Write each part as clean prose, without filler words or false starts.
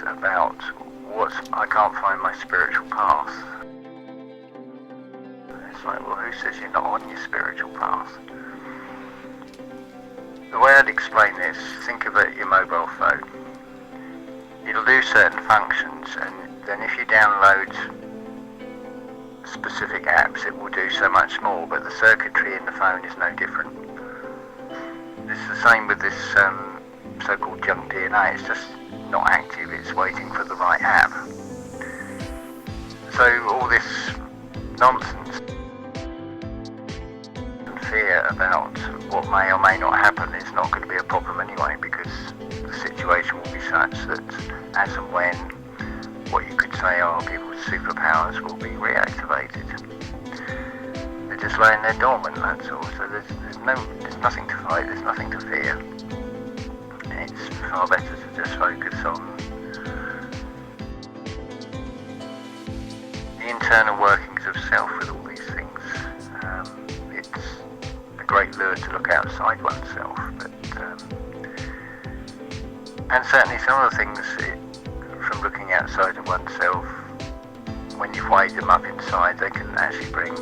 about I can't find my spiritual path. It's like, well, who says you're not on your spiritual path? The way I'd explain this, think of it, your mobile phone. It'll do certain functions, and then if you download specific apps, it will do so much more, but the circuitry in the phone is no different. It's the same with this so-called junk DNA. It's just not active, it's waiting for the right app. So all this nonsense and fear about what may or may not happen is not going to be a problem anyway, because the situation will be such that as and when what you could say are people's superpowers will be reactivated. They're just laying there dormant, that's all. So there's nothing to fight, there's nothing to fear. It's far better to just focus on the internal workings of self with all these things. It's a great lure to look outside oneself, but and certainly some of the things from looking outside of oneself, when you've weighed them up inside, they can actually bring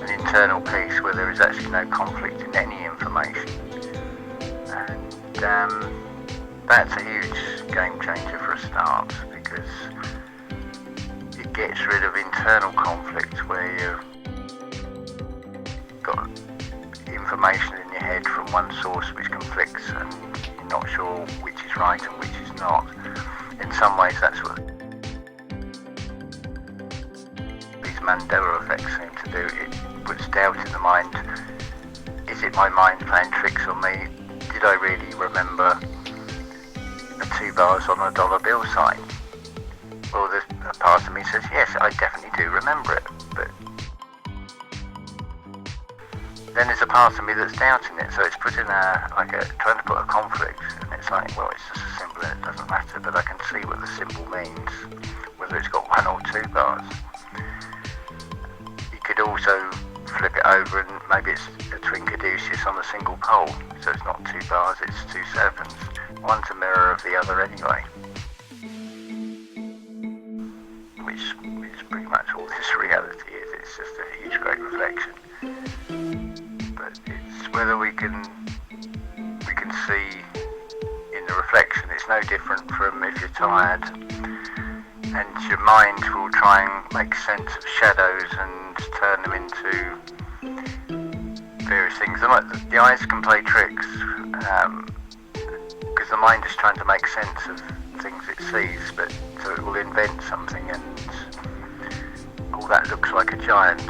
an internal peace where there is actually no conflict in any information, and that's a huge game changer for a start, because it gets rid of internal conflict where you've got information in your head from one source which conflicts and you're not sure which is right and which is not. In some ways that's what these Mandela effects seem to do. It puts doubt in the mind. Is it my mind playing tricks on me? Did I really remember the 2 bars on a dollar bill sign? Well, a part of me says, yes, I definitely do remember it, but then there's a part of me that's doubting it, so it's putting trying to put a conflict, and it's like, well, it's just a symbol and it doesn't matter, but I can see what the symbol means, whether it's got 1 or 2 bars. You could also flip it over and maybe it's a twin caduceus on a single pole, so it's not 2 bars, it's 2 serpents. One's a mirror of the other anyway, which is pretty much all this reality is. It's just a huge great reflection. But it's whether we can see in the reflection. It's no different from if you're tired and your mind will try and make sense of shadows and turn them into various things. The eyes can play tricks because the mind is trying to make sense of things it sees, but so it will invent something, and all that looks like a giant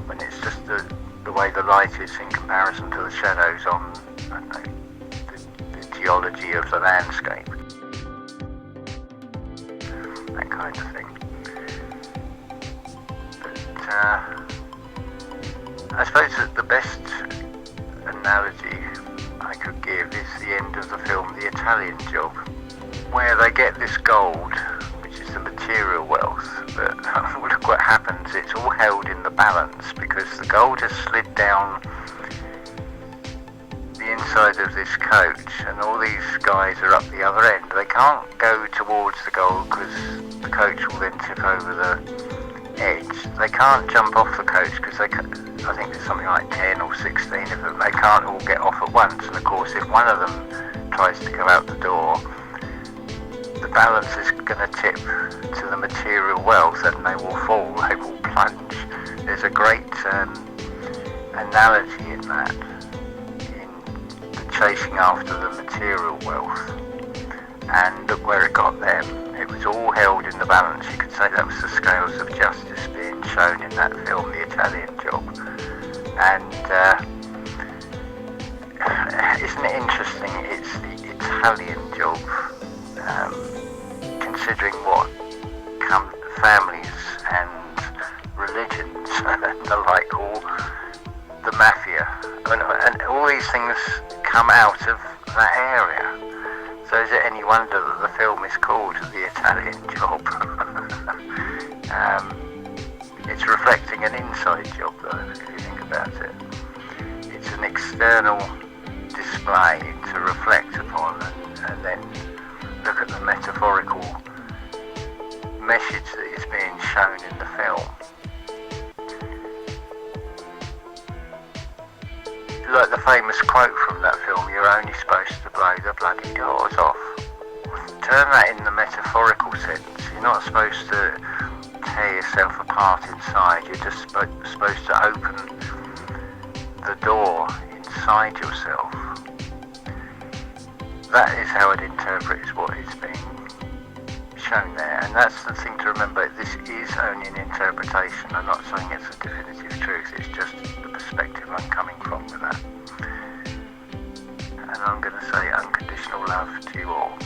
when it's just the way the light is in comparison to the shadows on, I don't know, the geology of the landscape, that kind of thing. But I suppose that the best analogy I could give is the end of the film The Italian Job, where they get this gold, which is the material wealth, but look what happens, it's all held in the balance because the gold has slid down the inside of this coach, and all these guys are up the other end. They can't go towards the gold because the coach will then tip over the edge. They can't jump off the coach because I think there's something like 10 or 16 of them. They can't all get off at once, and of course if one of them tries to go out the door, the balance is going to tip to the material wealth and they will fall, they will plunge. There's a great analogy in that, in the chasing after the material wealth, and look where it got them. It was all held in the balance. You could say that was the scales of justice being shown in that film, The Italian Job. And isn't it interesting, it's the Italian job, considering what families and religions and the like, all the mafia, and all these things come out of that area. So is it any wonder that the film is called The Italian Job? It's reflecting an inside job though, if you think about it. It's an external display display to reflect upon and then look at the metaphorical message that is being shown in the film. Like the famous quote from that film, "You're only supposed to blow the bloody doors off." Turn that in the metaphorical sense. You're not supposed to tear yourself apart inside. You're just supposed to open the door inside yourself. That is how it interprets what is being shown there, and that's the thing to remember. This is only an interpretation. I'm not saying it's a definitive truth. It's just the perspective I'm coming from with that. And I'm going to say unconditional love to you all.